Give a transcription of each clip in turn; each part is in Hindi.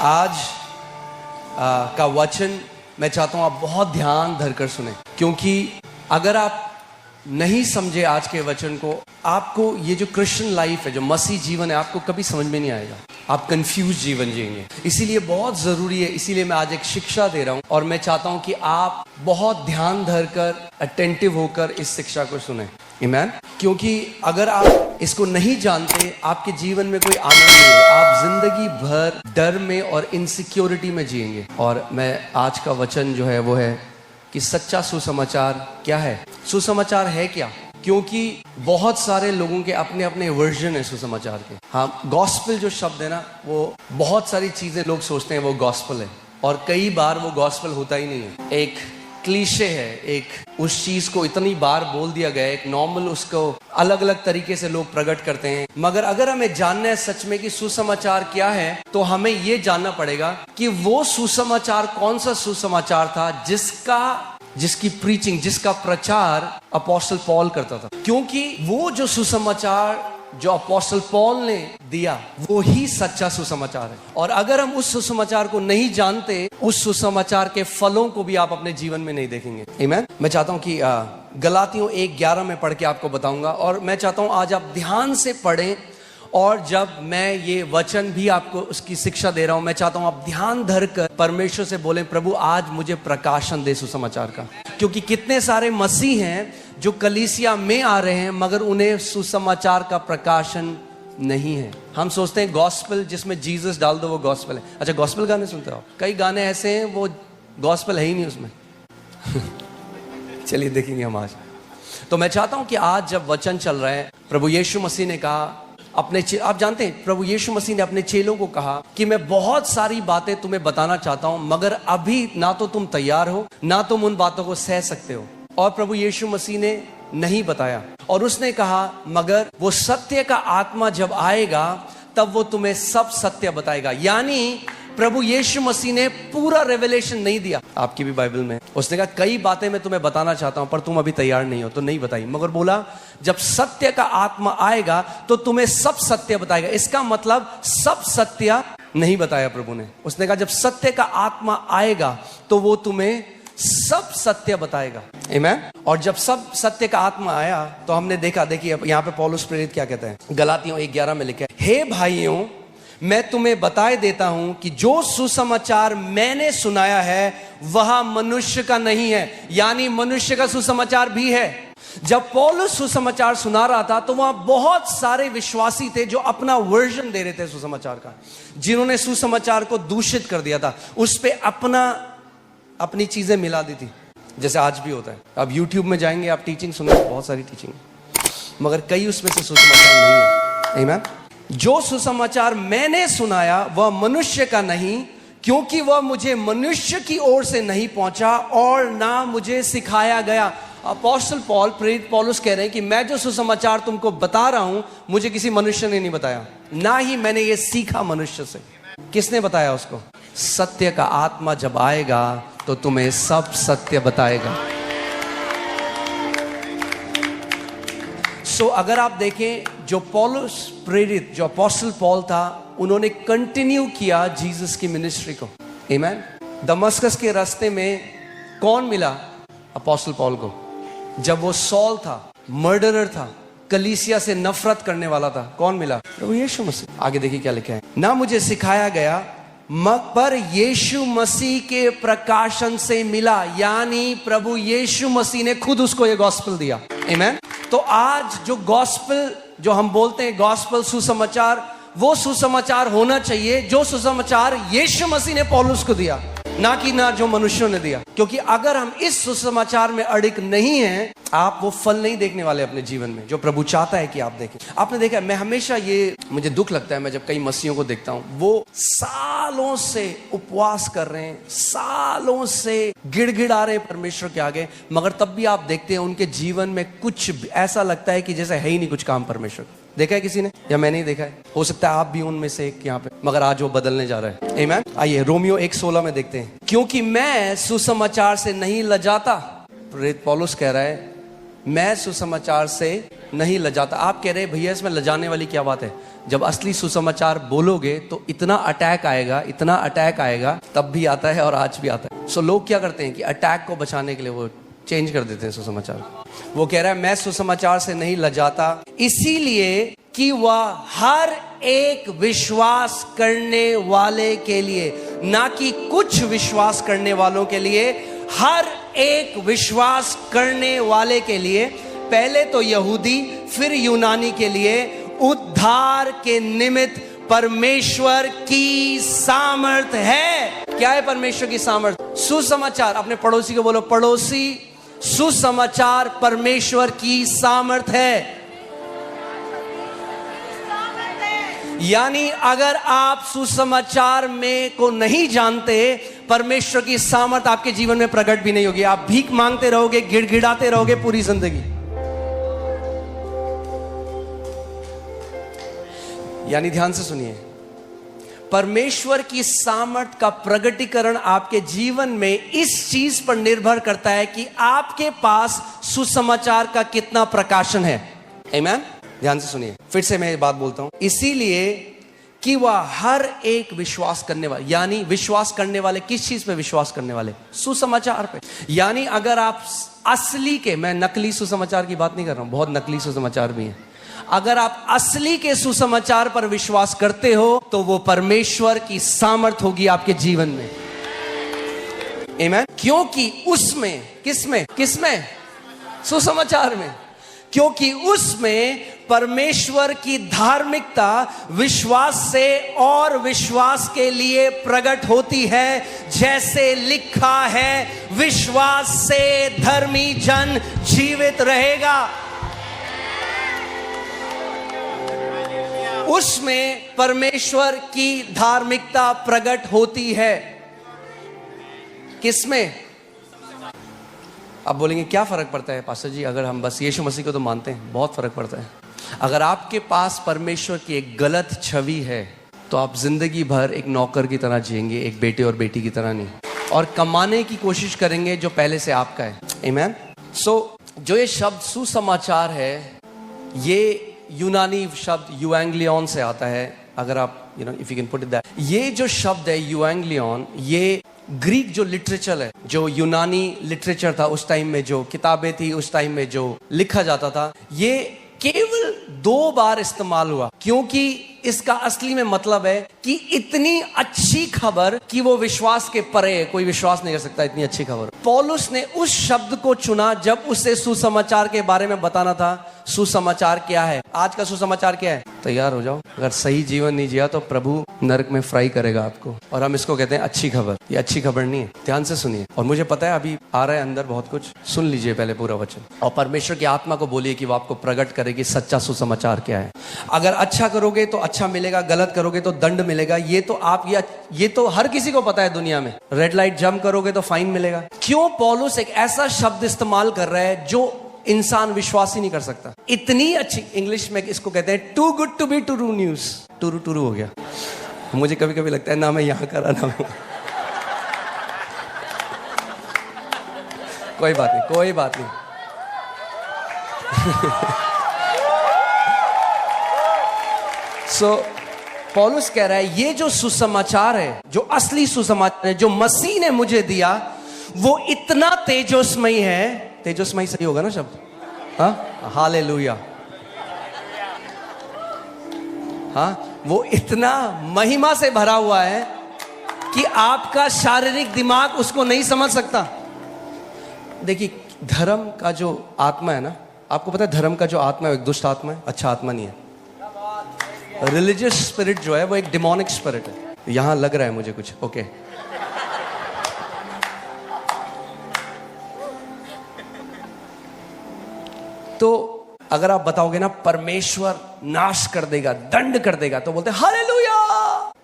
आज का वचन मैं चाहता हूं आप बहुत ध्यान धरकर सुने, क्योंकि अगर आप नहीं समझे आज के वचन को, आपको ये जो क्रिश्चियन लाइफ है, जो मसीह जीवन है, आपको कभी समझ में नहीं आएगा। आप कंफ्यूज जीवन जिएंगे। इसीलिए बहुत जरूरी है, इसीलिए मैं आज एक शिक्षा दे रहा हूं और मैं चाहता हूं कि आप बहुत ध्यान धरकर, अटेंटिव होकर इस शिक्षा को सुने। आमीन। क्योंकि अगर आप इसको नहीं जानते, आपके जीवन में कोई आनंद नहीं है। आप जिंदगी भर डर में और इनसिक्योरिटी में जिएंगे। और मैं आज का वचन जो है वो है कि सच्चा सुसमाचार क्या है। सुसमाचार है क्या? क्योंकि बहुत सारे लोगों के अपने अपने वर्जन है सुसमाचार के। हाँ, गॉस्पेल जो शब्द है ना, वो बहुत सारी चीजें लोग सोचते हैं वो गॉस्पेल है, और कई बार वो गॉस्पेल होता ही नहीं है। एक क्लीशे है, एक उस चीज को इतनी बार बोल दिया गया है, एक नॉर्मल उसको अलग अलग तरीके से लोग प्रकट करते हैं। मगर अगर हमें जानना है सच में कि सुसमाचार क्या है, तो हमें ये जानना पड़ेगा कि वो सुसमाचार कौन सा सुसमाचार था जिसकी प्रीचिंग, जिसका प्रचार अपोस्टल पॉल करता था। क्योंकि वो जो सुसमाचार जो अपोस्टल पॉल ने दिया, वो ही सच्चा सुसमाचार है। और अगर हम उस सुसमाचार को नहीं जानते, उस सुसमाचार के फलों को भी आप अपने जीवन में नहीं देखेंगे। आमीन। मैं चाहता हूं कि गलातियों 1:11 में पढ़ के आपको बताऊंगा, और मैं चाहता हूं आज आप ध्यान से पढ़ें। और जब मैं ये वचन भी आपको उसकी शिक्षा दे रहा हूं, मैं चाहता हूं आप ध्यान धरकर परमेश्वर से बोलें, प्रभु आज मुझे प्रकाशन दे सुसमाचार का। क्योंकि कितने सारे मसीह हैं जो कलीसिया में आ रहे हैं, मगर उन्हें सुसमाचार का प्रकाशन नहीं है। हम सोचते हैं गॉस्पेल जिसमें जीसस डाल दो वो गॉस्पेल है। अच्छा, गॉस्पेल गाने सुनते हो? कई गाने ऐसे हैं वो गॉस्पेल है ही नहीं उसमें। चलिए देखेंगे हम आज। तो मैं चाहता हूं कि आज जब वचन चल रहा है, प्रभु यीशु मसीह ने कहा आप जानते हैं, प्रभु यीशु मसीह ने अपने चेलों को कहा कि मैं बहुत सारी बातें तुम्हें बताना चाहता हूं, मगर अभी ना तो तुम तैयार हो, ना तुम उन बातों को सह सकते हो। और प्रभु यीशु मसीह ने नहीं बताया, और उसने कहा मगर वो सत्य का आत्मा जब आएगा तब वो तुम्हें सब सत्य बताएगा। यानी प्रभु यीशु मसीह ने पूरा रेवलेशन नहीं दिया। आपकी भी बाइबल में उसने कहा कई बातें मैं तुम्हें बताना चाहता हूं, पर तुम अभी तैयार नहीं हो, तो नहीं बताई। मगर बोला जब सत्य का आत्मा आएगा तो तुम्हें सब सत्य बताएगा। इसका मतलब सब सत्य नहीं बताया प्रभु ने। उसने कहा जब सत्य का आत्मा आएगा तो वो तुम्हें सब सत्य बताएगा। आमीन। और जब सब सत्य का आत्मा आया तो हमने देखा, देखिए यहाँ पे पौलुस प्रेरित क्या कहते हैं, गलातियों 1:11 में लिखा है, हे भाइयों, मैं तुम्हें बताए देता हूं कि जो सुसमाचार मैंने सुनाया है वह मनुष्य का नहीं है। यानी मनुष्य का सुसमाचार भी है। जब पौलुस सुसमाचार सुना रहा था तो वहां बहुत सारे विश्वासी थे जो अपना वर्जन दे रहे थे सुसमाचार का, जिन्होंने सुसमाचार को दूषित कर दिया था, उस पे अपनी चीजें मिला दी थी, जैसे आज भी होता है। अब YouTube में जाएंगे, आप टीचिंग सुनेंगे, बहुत सारी टीचिंग, मगर कई उसमें से सुसमाचार नहीं है। आमीन। जो सुसमाचार मैंने सुनाया वह मनुष्य का नहीं, क्योंकि वह मुझे मनुष्य की ओर से नहीं पहुंचा और ना मुझे सिखाया गया। अपोस्टल पॉल, प्रेरित पौलुस कह रहे हैं कि मैं जो सुसमाचार तुमको बता रहा हूं, मुझे किसी मनुष्य ने नहीं बताया, ना ही मैंने ये सीखा मनुष्य से। किसने बताया उसको? सत्य का आत्मा जब आएगा तो तुम्हें सब सत्य बताएगा। सो अगर आप देखें, जो पौलुस प्रेरित, जो अपोस्टल पॉल था, उन्होंने कंटिन्यू किया जीसस की मिनिस्ट्री को। आमीन। दमस्कस के रास्ते में कौन मिला अपोस्टल पॉल को? जब वो सॉल था, मर्डरर था, कलीसिया से नफरत करने वाला था, कौन मिला? प्रभु यीशु मसीह। आगे देखिए क्या लिखा है, ना मुझे सिखाया गया पर यीशु मसीह के प्रकाशन से मिला। यानी प्रभु यीशु मसीह ने खुद उसको ये गॉस्पेल दिया। आमीन। तो आज जो गॉस्पेल, जो हम बोलते हैं गॉस्पेल, सुसमाचार, वो सुसमाचार होना चाहिए जो सुसमाचार यीशु मसीह ने पौलुस को दिया, ना जो मनुष्यों ने दिया। क्योंकि अगर हम इस सुसमाचार में अड़िग नहीं हैं, आप वो फल नहीं देखने वाले अपने जीवन में जो प्रभु चाहता है कि आप देखें। आपने देखा, मैं हमेशा मुझे दुख लगता है, मैं जब कई मसीहों को देखता हूं, वो सालों से उपवास कर रहे हैं, सालों से गिड़गिड़ा रहे हैं परमेश्वर के आगे, मगर तब भी आप देखते हैं उनके जीवन में कुछ ऐसा लगता है कि जैसे है ही नहीं कुछ काम परमेश्वर। देखा है किसी ने, या मैंने ही देखा है? हो सकता है आप भी उनमें से एक यहाँ पे, मगर आज वो बदलने जा रहा है। आमीन। आइए रोमियो 1:16 में देखते हैं, क्योंकि मैं सुसमाचार से नहीं लजाता। प्रेरित पौलुस कह रहा है मैं सुसमाचार से नहीं लजाता। आप कह रहे हैं भैया इसमें लजाने वाली क्या बात है? जब असली सुसमाचार बोलोगे तो इतना अटैक आएगा, तब भी आता है और आज भी आता है। सो लोग क्या करते हैं कि अटैक को बचाने के लिए वो चेंज कर देते हैं सुसमाचार। वो कह रहा है मैं सुसमाचार से नहीं लजाता, इसीलिए कि वह हर एक विश्वास करने वाले के लिए, ना कि कुछ विश्वास करने वालों के लिए, हर एक विश्वास करने वाले के लिए, पहले तो यहूदी फिर यूनानी के लिए उद्धार के निमित्त परमेश्वर की सामर्थ है। क्या है परमेश्वर की सामर्थ? सुसमाचार। अपने पड़ोसी को बोलो, पड़ोसी, सुसमाचार परमेश्वर की सामर्थ है। यानी अगर आप सुसमाचार में को नहीं जानते, परमेश्वर की सामर्थ आपके जीवन में प्रकट भी नहीं होगी। आप भीख मांगते रहोगे, गिड़गिड़ाते रहोगे पूरी जिंदगी। यानी ध्यान से सुनिए, परमेश्वर की सामर्थ का प्रगटीकरण आपके जीवन में इस चीज पर निर्भर करता है कि आपके पास सुसमाचार का कितना प्रकाशन है। आमीन। ध्यान से सुनिए, फिर से मैं ये बात बोलता हूं, इसीलिए कि वह हर एक विश्वास करने वाले, यानी विश्वास करने वाले किस चीज पे विश्वास करने वाले? सुसमाचार पे। यानी अगर आप असली के, मैं नकली सुसमाचार की बात नहीं कर रहा हूं, बहुत नकली सुसमाचार भी हैं। अगर आप असली के सुसमाचार पर विश्वास करते हो तो वो परमेश्वर की सामर्थ होगी आपके जीवन में। आमीन। क्योंकि उसमें, किसमें? सुसमाचार में। क्योंकि उसमें परमेश्वर की धार्मिकता विश्वास से और विश्वास के लिए प्रकट होती है, जैसे लिखा है, विश्वास से धर्मी जन जीवित रहेगा। उसमें परमेश्वर की धार्मिकता प्रकट होती है। किसमें? अब बोलेंगे क्या फर्क पड़ता है पास्टर जी, अगर हम बस यीशु मसीह को तो मानते हैं? बहुत फर्क पड़ता है। अगर आपके पास परमेश्वर की एक गलत छवि है तो आप जिंदगी भर एक नौकर की तरह जिएंगे, एक बेटे और बेटी की तरह नहीं, और कमाने की कोशिश करेंगे जो पहले से आपका है। आमीन। सो जो ये शब्द सुसमाचार है, ये यूनानी शब्द यूएंग्लियन से आता है। अगर आप if you can put it that, ये जो शब्द है यूएंग्लियन, ये ग्रीक जो लिटरेचर है, जो यूनानी लिटरेचर था उस टाइम में, जो किताबें थी उस टाइम में जो लिखा जाता था, ये केवल 2 बार इस्तेमाल हुआ, क्योंकि इसका असली में मतलब है कि इतनी अच्छी खबर कि वो विश्वास के परे है, कोई विश्वास नहीं कर सकता इतनी अच्छी खबर। पौलुस ने उस शब्द को चुना जब उसे सुसमाचार के बारे में बताना था। सुसमाचार क्या है? आज का सुसमाचार क्या है? तैयार हो जाओ, अगर सही जीवन नहीं जिया तो प्रभु नरक में फ्राई करेगा आपको। और हम इसको कहते हैं अच्छी खबर। ये अच्छी खबर नहीं है। ध्यान से सुनिए, और मुझे पता है अभी आ रहा है अंदर बहुत कुछ, सुन लीजिए पहले पूरा वचन, और परमेश्वर की आत्मा को बोलिए कि वो आपको प्रकट करेगी सच्चा सुसमाचार क्या है। अगर अच्छा करोगे तो अच्छा मिलेगा, गलत करोगे तो दंड मिलेगा। ये तो आप ये तो हर किसी को पता है दुनिया में। रेड लाइट जंप करोगे तो फाइन मिलेगा। क्यों पौलुस एक ऐसा शब्द इस्तेमाल कर रहा है जो इंसान विश्वास ही नहीं कर सकता? इतनी अच्छी इंग्लिश में इसको कहते हैं too good to be true news. टू हो गया। मुझे कभी कभी लगता है ना मैं यहां करा ना कोई बात नहीं सो पौलुस कह रहा है ये जो सुसमाचार है, जो असली सुसमाचार है, जो मसीह ने मुझे दिया, वो इतना तेजस्मयी है। तेजस्मयी सही होगा ना शब्द? हाँ, हालेलुया। हाँ, वो इतना महिमा से भरा हुआ है कि आपका शारीरिक दिमाग उसको नहीं समझ सकता। देखिए, धर्म का जो आत्मा है ना, आपको पता है धर्म का जो आत्मा है एक दुष्ट आत्मा है, अच्छा आत्मा नहीं है। रिलीजियस स्पिरिट जो है वो एक डिमोनिक स्पिरिट है। यहां लग रहा है मुझे कुछ, ओके। तो अगर आप बताओगे ना परमेश्वर नाश कर देगा, दंड कर देगा, तो बोलते हैं हालेलुया।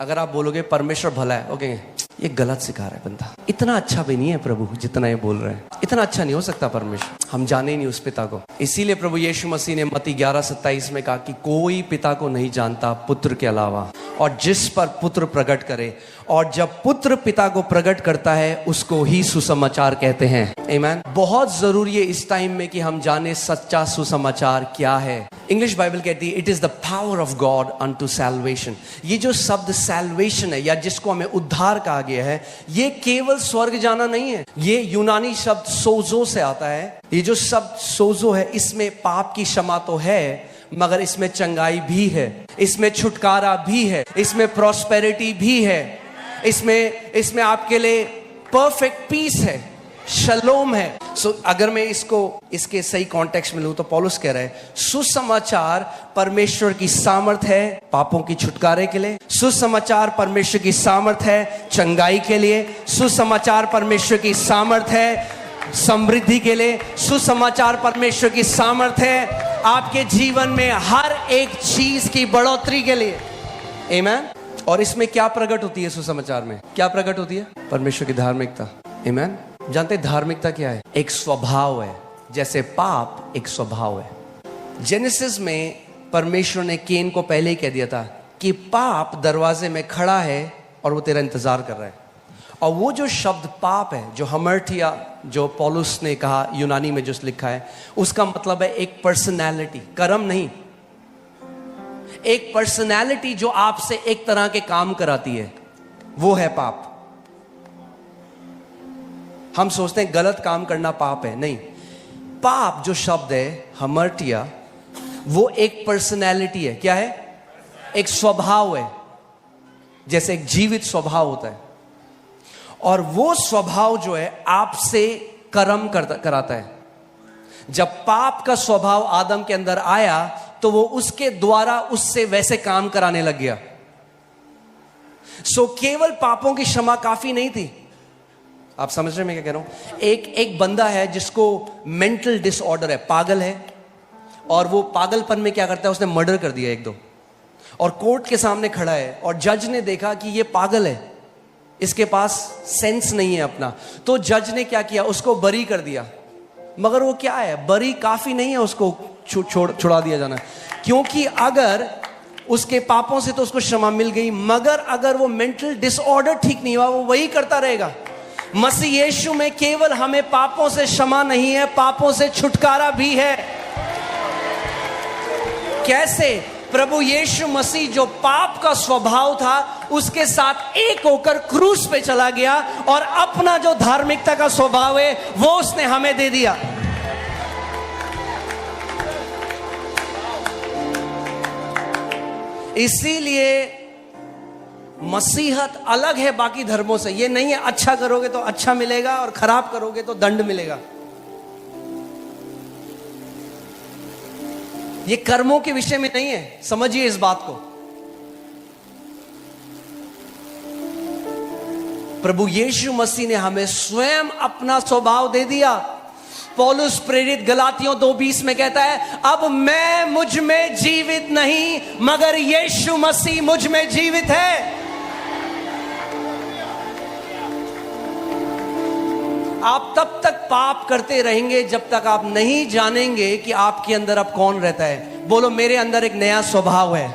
अगर आप बोलोगे परमेश्वर भला है, ओके, ये गलत सिखा रहा है बंदा। इतना अच्छा भी नहीं है प्रभु जितना ये बोल रहे हैं। इतना अच्छा नहीं हो सकता परमेश्वर, हम जाने ही नहीं उस पिता को। इसीलिए प्रभु यीशु मसीह ने मत्ती 11:27 में कहा कि कोई पिता को नहीं जानता पुत्र के अलावा, और जिस पर पुत्र प्रकट करे, और जब पुत्र पिता को प्रकट करता है उसको ही सुसमाचार कहते हैं। आमीन। बहुत जरूरी है इस टाइम में कि हम जाने सच्चा सुसमाचार क्या है। इंग्लिश बाइबल कहती है it is the power of God unto salvation. ये जो शब्द सैल्वेशन है, या जिसको हमें उद्धार कहा गया है, ये केवल स्वर्ग जाना नहीं है। ये यूनानी शब्द सोजो से आता है। ये जो शब्द सोजो है, इसमें पाप की क्षमा तो है, मगर इसमें चंगाई भी है, इसमें छुटकारा भी है, इसमें प्रॉस्पेरिटी भी है, इसमें आपके लिए परफेक्ट पीस है, शलोम है। अगर मैं इसको इसके सही कॉन्टेक्स्ट में लूं तो पौलुस कह रहा है सुसमाचार परमेश्वर की सामर्थ है पापों की छुटकारे के लिए, सुसमाचार परमेश्वर की सामर्थ है चंगाई के लिए, सुसमाचार परमेश्वर की सामर्थ है समृद्धि के लिए, सुसमाचार परमेश्वर की सामर्थ है आपके जीवन में हर एक चीज की बढ़ोतरी के लिए। आमीन। और इसमें क्या प्रकट होती है? सुसमाचार में क्या प्रकट होती है? परमेश्वर की धार्मिकता। आमीन। जानते धार्मिकता क्या है? एक स्वभाव है, जैसे पाप एक स्वभाव है। जेनेसिस में परमेश्वर ने केन को पहले ही कह दिया था कि पाप दरवाजे में खड़ा है और वो तेरा इंतजार कर रहा है। और वो जो शब्द पाप है, जो हमर्टिया, जो पौलुस ने कहा यूनानी में जो लिखा है, उसका मतलब है एक पर्सनैलिटी, कर्म नहीं, एक पर्सनैलिटी जो आपसे एक तरह के काम कराती है, वो है पाप। हम सोचते हैं गलत काम करना पाप है, नहीं। पाप जो शब्द है हमर्टिया, वो एक पर्सनैलिटी है। क्या है? एक स्वभाव है, जैसे एक जीवित स्वभाव होता है। और वो स्वभाव जो है आपसे कर्म कराता है। जब पाप का स्वभाव आदम के अंदर आया तो वो उसके द्वारा उससे वैसे काम कराने लग गया। केवल पापों की क्षमा काफी नहीं थी। आप समझ रहे हैं मैं क्या कह रहा हूं? एक बंदा है जिसको मेंटल डिसऑर्डर है, पागल है, और वो पागलपन में क्या करता है, उसने मर्डर कर दिया एक दो, और कोर्ट के सामने खड़ा है और जज ने देखा कि ये पागल है, इसके पास सेंस नहीं है अपना, तो जज ने क्या किया, उसको बरी कर दिया। मगर वो क्या है, बरी काफी नहीं है उसको छुड़ा दिया जाना, क्योंकि अगर उसके पापों से तो उसको क्षमा मिल गई, मगर अगर वो मेंटल डिसऑर्डर ठीक नहीं हुआ, वो वही करता रहेगा। मसीह यीशु में केवल हमें पापों से क्षमा नहीं है, पापों से छुटकारा भी है। कैसे? प्रभु यीशु मसीह जो पाप का स्वभाव था उसके साथ एक होकर क्रूस पे चला गया, और अपना जो धार्मिकता का स्वभाव है वो उसने हमें दे दिया। इसीलिए मसीहत अलग है बाकी धर्मों से। ये नहीं है अच्छा करोगे तो अच्छा मिलेगा और खराब करोगे तो दंड मिलेगा। ये कर्मों के विषय में नहीं है, समझिए इस बात को। प्रभु यीशु मसीह ने हमें स्वयं अपना स्वभाव दे दिया। पौलुस प्रेरित गलातियों 2:20 में कहता है, अब मैं मुझ में जीवित नहीं मगर यीशु मसीह मुझ में जीवित है। आप तब तक पाप करते रहेंगे जब तक आप नहीं जानेंगे कि आपके अंदर अब कौन रहता है। बोलो, मेरे अंदर एक नया स्वभाव है।